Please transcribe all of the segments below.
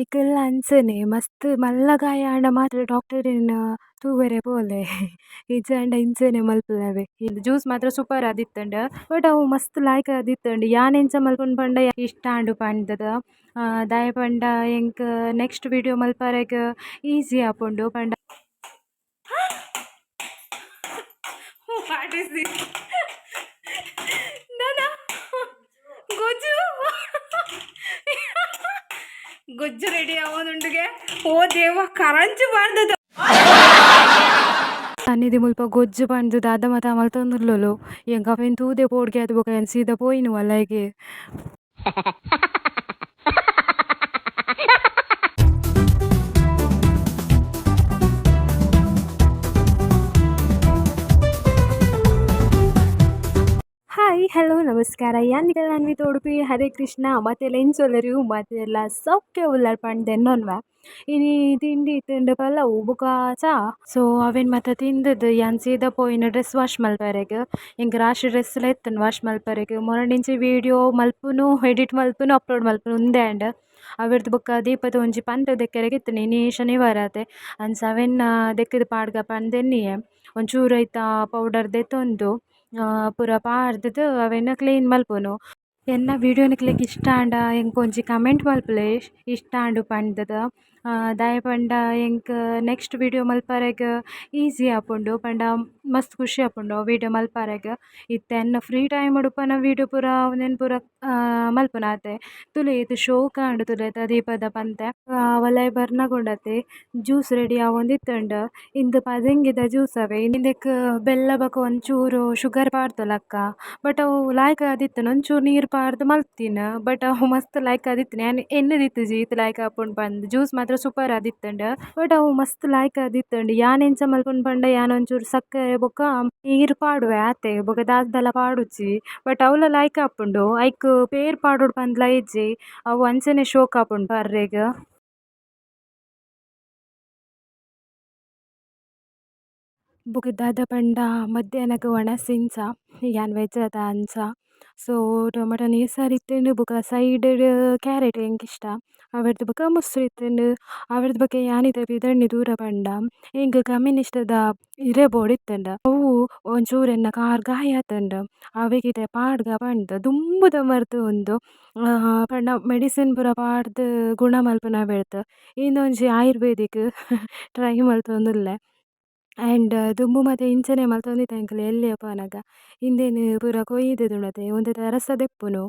ನಿಖಿಲ್ ಅಂಚನೆ ಮಸ್ತ್ ಮಲ್ಲಗಾಯ ಮಾತ್ರ ಡಾಕ್ಟರಿನ ತೂವರೆ ಪೋಲೆ ಇಜ್ಜಂಡ ಇಂಚನೆ ಮಲ್ಪುನವೆ ಇದು ಜ್ಯೂಸ್ ಮಾತ್ರ ಸೂಪರ್ ಆದಿತ್ತಂಡ ಬಟ್ ಅವು ಮಸ್ತ್ ಲಾಯ್ಕ್ ಆದಿತ್ತಂಡ ಯಾನ್ ಎಂಚ ಮಲ್ಪುನ್ ಪಂಡ ಇಷ್ಟ ಆಂಡು ಪಂಡದ ದಾಯ ಪಂಡ ಎಂಕ್ ನೆಕ್ಸ್ಟ್ ವಿಡಿಯೋ ಮಲ್ಪರೆಗ್ ಈಸಿ ಆಪುಂಡು ಪಂಡ. ವಾಟ್ ಇಸ್ ದಿಸ್ ನಾನಾ ಗೊಜ್ಜು ಗೊಜ್ಜು ರೆಡಿ ಆಗೋದುಂಡಿಗೆ ಓ ದೇವ ಕರಂಚು ಬಾರ್ದದು ಸನ್ನಿಧಿ ಮುಲ್ಪ ಗೊಜ್ಜು ಪಂಡ್ದು ದಾದ ಮತ ಮಲ್ತೊಂದುರ್ಲೊಲು ಎಂಕ ಅವೆನ್ ತೂದೆ ಪೋಡ್ಗೆ ಅದು ಬೊಕ ಎನ್ ಸೀದ ಪೋಯಿನು ಅಲ್ಲಗೆ. ಹಾಯ್ ಹಲೋ ನಮಸ್ಕಾರ ಯಾನಿಗೆ ನಾನು ತೋಡುಪಿ ಹರೇ ಕೃಷ್ಣ ಮತ್ತೆಲ್ಲ ಎನ್ಸೊಲ್ಲರು ಮತ್ತೆಲ್ಲ ಸೌಖ್ಯ ಉಲ್ಲರ್ ಪಂಡೆನ್ನೊನ್ವ ಇನಿ ತಿಂಡಿ ತಿಂಡು ಪಲ್ಲವು ಬುಕ ಚಾ ಸೊ ಅವೇನು ಮತ್ತೆ ತಿಂದದ್ದು ಯಾನ್ ಸೀದಾ ಪೋಯಿನ ಡ್ರೆಸ್ ವಾಶ್ ಮಲ್ಪರೆಗೆ ಹಿಂಗೆ ರಾಶಿ ಡ್ರೆಸ್ ಎಲ್ಲ ಎತ್ತನು ವಾಶ್ ಮಲ್ಪರೆಗೆ ಮೊರಡಿಂಚಿ ವೀಡಿಯೋ ಮಲ್ಪುನು ಎಡಿಟ್ ಮಲ್ಪುನು ಅಪ್ಲೋಡ್ ಮಲ್ಪುನು ಒಂದೇ ಆ್ಯಂಡ್ ಅವಿರ್ದು ಬುಕ್ಕ ದೀಪದ ಒಂಜಿ ಪಂತ ದೆಕ್ಕರೆಗೆ ಇತ್ತನಿ ನೀ ಶನಿವಾರ ಆತೆ ಅನ್ ಸವೆನ್ ದೆಕ್ಕದ ಪಾಡ್ಗ ಪಂದೆನ್ನಿಯೆ ಒಂಚೂರು ಐತ ಪೌಡರ್ ದೆತ್ತೊಂದು ಪೂರ ಪಾಡ್ದದು ಅವೆನ್ನ ಕ್ಲೀನ್ ಮಲ್ಪುನು ಎನ್ನ ವೀಡಿಯೋ ನಿಕ್ಲೆಗ್ ಇಷ್ಟ ಆಂಡ ಎಂಕ್ ಒಂಜಿ ಕಮೆಂಟ್ ಮಲ್ಪುಲೆ ಇಷ್ಟ ಆಂಡು ಪಂಡದ ದಾಯ ಪಂಡ ಎಂಕ್ ನೆಕ್ಸ್ಟ್ ವೀಡಿಯೋ ಮಲ್ಪರೆಗ್ ಈಸಿ ಆಪುಂಡು ಪಂಡ ಮಸ್ತ್ ಖುಷಿ ಆಪುಂಡು ವೀಡಿಯೋ ಮಲ್ಪರೆಗ್ ಇತ್ತೆ ಎನ್ನ ಫ್ರೀ ಟೈಮ್ ಉಡುಪನ ವೀಡಿಯೋ ಪೂರ ಒಂದೆನ್ ಪೂರ ಮಲ್ಪುನ ಆತೆ ತುಲೆ ಇದು ಶೋಕ ಆಂಡು ತುಲೆತ ದೀಪದ ಪಂತೆ ಅವಲೈ ಬರ್ನಗೊಂಡತೆ ಜ್ಯೂಸ್ ರೆಡಿ ಆವೊಂದಿತ್ತಂಡು ಇಂದು ಪದಂಗಿದ ಜ್ಯೂಸ್ ಅವೆ ಇಂದಕ್ಕೆ ಬೆಲ್ಲ ಬಕ ಒಂಚೂರು ಶುಗರ್ ಪಾಡ್ದಲಕ್ಕ ಬಟ್ ಅವು ಲಾಯ್ಕ್ ಆದಿತ್ತನ ಒಂಚೂರು ನೀರು ಪಾಡ್ದು ಮಲ್ತಿನ ಬಟ್ ಅವು ಮಸ್ತ್ ಲಾಯ್ಕ್ ಆದಿತ್ತನ ಯಾನ್ ಎನ್ನದಿತ್ತು ಜೀತ್ ಲಾಯ್ಕ್ ಆಪುಂಡು ಪಂದ್ ಜ್ಯೂಸ್ ಮಾತ್ರ ಸೂಪರ್ ಆದಿತ್ತಂಡ ಬಟ್ ಅವು ಮಸ್ತ್ ಲಾಯ್ಕ್ ಆದಿತ್ತಂಡು ಯಾನ್ ಎಂಚ ಮಲ್ಪುಂಡು ಪಂಡ ಯಾನ್ ಒಂಚೂರು ಸಕ್ಕರೆ ಬೊಕ ನೀರು ಪಾಡುವೆ ಆತೆ ಬೊಕ ದಾಸ್ದಲ ಪಾಡುಜಿ ಬಟ್ ಅವಲ ಲಾಯ್ಕ್ ಆಪುಂಡು ಐಕ್ ಪೇರ್ ಪಾಡೋಡು ಪಂದ್ಲ ಇಜ್ಜಿ ಅವು ಅಂಚನೆ ಶೋಕ್ ಆಪುಂಡು ಪರ್ರೆಗ್. ಬುಕ್ ದಾದ ಪಂಡ ಮಧ್ಯಾಹ್ನಕ್ಕೆ ಒಣಸಿಂಚ ಯಾನ್ ವೆಜ್ ಅದ ಅಂಚ ಸೊ ಟೊಮೆಟೊ ನೀರು ಸಾರು ಇತ್ತಂಡು ಬುಕ ಸೈಡ್ ಕ್ಯಾರೆಟ್ ಎಂಕ್ ಇಷ್ಟ ಅವಿರ್ದು ಬುಕ ಮೊಸರು ಇತ್ತಂಡು ಅವಿರ್ದು ಬಕ್ಕೆ ಯಾನಿತ ಪಿದಣ್ಣಿ ದೂರ ಪಂಡ ಎಂಕ್ ಕಮ್ಮಿನ ಇಷ್ಟದ ಹಿರೇಬೋಡು ಇತ್ತಂಡ ಅವು ಒಂಚೂರು ಎನ್ನ ಕಾರ್ ಗಾಯ ಆತಂಡು ಅವೆಗಿತೆ ಪಾಡ್ಗ ಪಂಡ್ ದುಂಬುದ ಮರ್ದು ಒಂದು ಪಂಡ ಮೆಡಿಸಿನ್ ಪೂರ ಪಾಡ್ದು ಗುಣ ಮಲ್ಪುನ ಬೆಳ್ತು ಇನ್ನೊಂಜಿ ಆಯುರ್ವೇದಿಕ್ ಟ್ರೈ ಮಲ್ತೊಂದುಲ್ಲೆ ಆ್ಯಂಡ್ ದುಂಬು ಮತ್ತು ಇಂಚನೆ ಮಲ್ತೊಂದಿತ್ತ ಎಂಕುಲು ಎಲ್ಲಿ ಪನಗ ಇಂದೇನು ಪೂರ ಕೊಯ್ದುದುಂಡತೆ ಒಂದೆತ ರಸ ದೆಪ್ಪುನು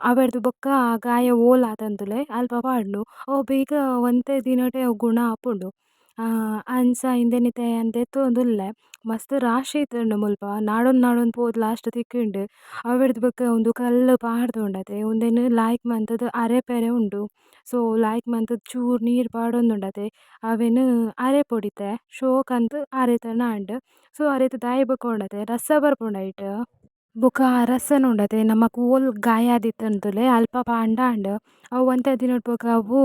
ಅವೆರ್ದು ಬೊಕ್ಕ ಗಾಯ ಓಲ್ ಆತಂದುಲೆ ಅಲ್ಪ ಪಾಡ್ನು ಅವು ಬೇಗ ಒಂತೆ ದಿನಟೆ ಅವು ಗುಣ ಆಪುಂಡು ಅಂಚ ಇಂದೆನಿತೆ ಅಂದೆತ್ತೊಂದುಲ್ಲೆ ಮಸ್ತ್ ರಾಶಿ ಇತ್ತಂಡು ಮುಲ್ಪ ನಾಡೊಂದು ಪೋದು ಲಾಸ್ಟ್ ತಿಕ್ಕುಂಡು ಅವೆರ್ದು ಬೊಕ್ಕ ಒಂದು ಕಲ್ಲು ಪಾಡ್ದುಂಡತೆ ಒಂದೇನು ಲಾಯ್ಕ್ ಮಂತದ್ದು ಅರೆಪೆರೆ ಉಂಡು ಸೊ ಲಾಯ್ಕ್ ಮಂತದ್ದು ಚೂರು ನೀರು ಪಾಡೊಂದುಂಡತೆ ಅವೆನು ಅರೆ ಪೊಡಿತೆ ಶೋಕ್ ಅಂತು ಅರೆತನ ಅಂಡ್ ಸೊ ಅರೆತ ದಾಯಿ ಬೊಕ ರಸ ಬರ್ಪುಂಡೈಟ್ ಬೊಕ ರಸನ ಉಂಡತೆ ನಮಕ್ ಓಲ್ ಗಾಯ ಆದಿತ್ತಂದುಲೆ ಅಲ್ಪ ಪಾಂಡ ಅಂಡ್ ಅವು ಒಂತೆ ದಿನೊಟ್ ಬೊಕ ಅವು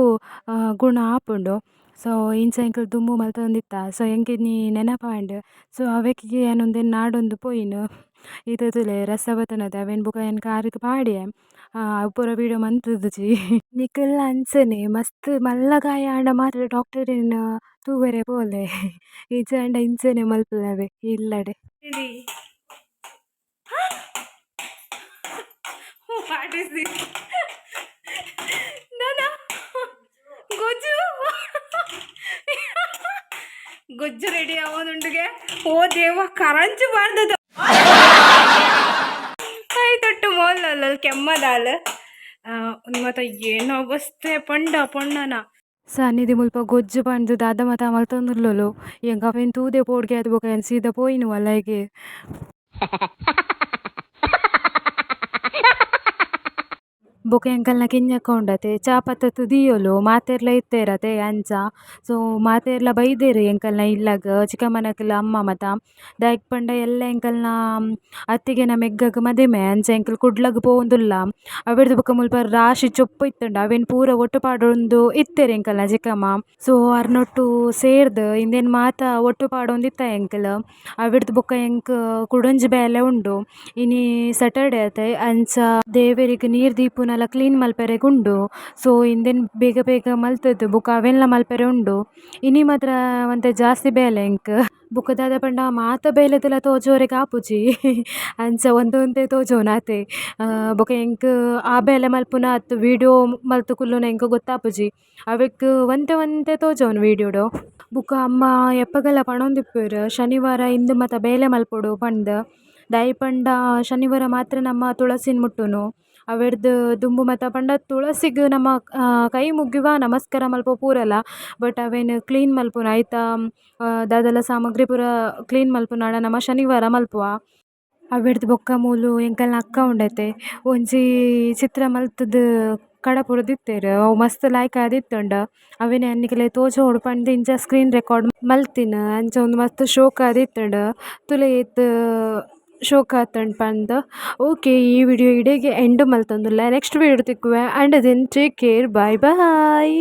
ಗುಣ ಆಪುಂಡು ಸೊ ಇಂಚ ಎಂಕುಲು ದುಂಬು ಮಲ್ತೊಂದಿತ್ತ ಸೊ ಎಂಕ್ ನೀ ನೆನಪಾಂಡ್ ಸೊ ಅವೆಕಿಗೆ ಏನೊಂದೇನು ನಾಡೊಂದು ಪೋಯಿನು ಇದು ತುಲೆ ರಸ ಬತ್ತನದೆ ಅವೆನ್ ಬೊಕ ಏನು ಕಾರಿಗೆ ಪಾಡಿಯೆ ಪೂರ ವೀಡಿಯೋ ಮಂತುದುಜಿ ನಿಖಿಲ್ ಅಂಚನೆ ಮಸ್ತ್ ಮಲ್ಲಗಾಯ ಮಾತ್ರ ಡಾಕ್ಟರಿನ ತೂವರೆ ಪೋಲೆ ಇಜ್ಜಂಡ ಇಂಚನೆ ಮಲ್ಪುನವೆ ಇಲ್ಲಡೆ. ವಾಟ್ ಇಸ್ ದಿಸ್ ನಾನಾ ಗೊಜ್ಜು ಗೊಜ್ಜು ರೆಡಿ ಆಗೋದುಂಡಿಗೆ ಓ ದೇವ ಕರಂಚು ಬಾರ್ದದು ತೊಟ್ಟು ಮೋಲ್ ಕೆಮ್ಮದಾಲ್ ಮತ್ತ ಏನು ಅವಸ್ಥೆ ಪೊಂಡನ ಸನ್ನಿಧಿ ಮುಲ್ಪ ಗೊಜ್ಜು ಪಂಡ್ದು ದಾದ ಮತ ಮಲ್ತೊಂದುರ್ಲೊಲು ಎಂಕ ಅವೆನ್ ತೂದೆ ಪೋಡ್ಗೆ ಅದು ಬೊಕ ಎನ್ ಸೀದ ಪೋಯಿನು ಅಲ್ಲಗೆ. ಬೊಕ ಎಂಕಲ್ನ ಕಿಂಜಕ್ಕ ಉಂಡತೆ ಚಾಪತ್ತತ್ತು ದಿಯೊಲು ಮಾತೆರ್ಲ ಇತ್ತೇರತೆ ಅಂಚ ಸೊ ಮಾತೆರ್ಲ ಬೈದೆರ್ ಎಂಕಲ್ನ ಇಲ್ಲಗ್ ಚಿಕ್ಕಮ್ಮನಕಲ್ ಅಮ್ಮ ಮತ ದಾಯಕ್ ಪಂಡ ಎಲ್ಲ ಎಂಕಲ್ನ ಅತ್ತಿಗೆನ ಮೆಗ್ಗಗ್ ಮದಿಮೆ ಅಂಚ ಎಂಕಲ್ ಕುಡ್ಲಗ್ ಪೋವೊಂದುಲ್ಲ ಅವೆರ್ದು ಬೊಕ ಮುಲ್ಪ ರಾಶಿ ಚೊಪ್ಪು ಇತ್ತಂಡ ಅವೆನ್ ಪೂರ ಒಟ್ಟು ಪಾಡೊಂದು ಇತ್ತೆರ್ ಎಂಕಲ್ನ ಚಿಕ್ಕಮ್ಮ ಸೊ ಅರ್ನೊಟ್ಟು ಸೇರ್ದು ಇಂದೇನು ಮಾತ ಒಟ್ಟು ಪಾಡೊಂದಿತ್ತ ಎಂಕಲ್ ಅವಿರ್ದು ಬೊಕ ಎಂಕ್ ಕುಡೊಂಜಿ ಬೇಲೆ ಉಂಡು ಇನಿ ಸ್ಯಾಟರ್ಡೆ ಆತೆ ಅಂಚ ದೇವೆರಿಗ್ ನೀರು ದೀಪುನ ಇಂದೆನ್ನೆಲ್ಲ ಕ್ಲೀನ್ ಮಲ್ಪೆರೆಗ್ ಉಂಡು. ಸೊ ಇಂದೆನ್ ಬೇಗ ಬೇಗ ಮಲ್ತುದು ಬೊಕ ಅವೆನ್ಲ ಮಲ್ಪೆರೆ ಉಂಡು. ಇನಿ ಮಾತ್ರ ಒಂತೆ ಜಾಸ್ತಿ ಬೇಲೆ ಎಂಕ್. ಬೊಕ ದಾದ ಪಂಡ ಮಾತ ಬೇಲೆದಲ ತೋಜೋರೆಗ್ ಆಪುಜಿ ಅಂಚ ಒಂತೆ ಒಂತೆ ತೋಜೋನ್ ಆತೆ. ಬೊಕ ಎಂಕ್ ಆ ಬೇಲೆ ಮಲ್ಪುನ ಅತ್ ವೀಡಿಯೋ ಮಲ್ತು ಕುಲ್ಲುನ ಎಂಕ್ ಗೊತ್ತಾಪುಜಿ. ಅವೆಕ್ ಒಂತೆ ಒಂತೆ ತೋಜೋನ್ ವೀಡಿಯೋಡು. ಬೊಕ ಅಮ್ಮ ಎಪ್ಪಗೆಲ್ಲ ಪಣೊಂದಿಪ್ಪುವೆರ್ ಶನಿವಾರ ಇಂದು ಮಾತ ಬೇಲೆ ಮಲ್ಪೊಡು ಪಂದ್. ದಾಯಿ ಪಂಡ ಶನಿವಾರ ಮಾತ್ರ ನಮ ತುಳಸಿನ್ ಮುಟ್ಟುನು. ಅವೆಡ್ದ್ ದುಂಬು ಮಾತ ಪಂಡ ತುಳಸಿಗ್ ನಮ ಕೈ ಮುಗ್ಗಿವ ನಮಸ್ಕಾರ ಮಲ್ಪೊ ಪೂರಲ. ಬಟ್ ಅವೆನ್ ಕ್ಲೀನ್ ಮಲ್ಪುನ ಐತ ದಾದಲ ಸಾಮಗ್ರಿ ಪೂರ ಕ್ಲೀನ್ ಮಲ್ಪುನಾಡ ನಮ ಶನಿವಾರ ಮಲ್ಪುವ. ಅವೆಡ್ದ್ ಬೊಕ್ಕ ಮೂಲು ಎಂಕಲ್ನ ಅಕ್ಕ ಉಂಡತೆ ಒಂಜಿ ಚಿತ್ರ ಮಲ್ತುದು ಕಡ ಪೂರ ದಿತ್ತೆರ್. ಅವು ಮಸ್ತ್ ಲಾಯ್ಕ್ ಆದಿತ್ತುಂಡ. ಅವೆನೆ ಅನ್ನಿಕ್ಲೆ ತೋಜೋಡು ಪಂಡ್ ಇಂಚ ಸ್ಕ್ರೀನ್ ರೆಕಾರ್ಡ್ ಮಲ್ತಿನ ಅಂಚ ಒಂದು ಮಸ್ತ್ ಶೋಕ್ ಆದಿತ್ತುಂಡ. ತುಲೆ ಏತ್ ಶೋಕ್ ಆತುಂಡ್ ಪಂದ್. ಓಕೆ ಈ ವಿಡಿಯೋ ಇಡೆಗೆ ಎಂಡ್ ಮಲ್ತೊಂದುಲ್ಲೆ. ನೆಕ್ಸ್ಟ್ ವಿಡಿಯೋ ತಿಕ್ಕುವೆ. And then take care. Bye bye.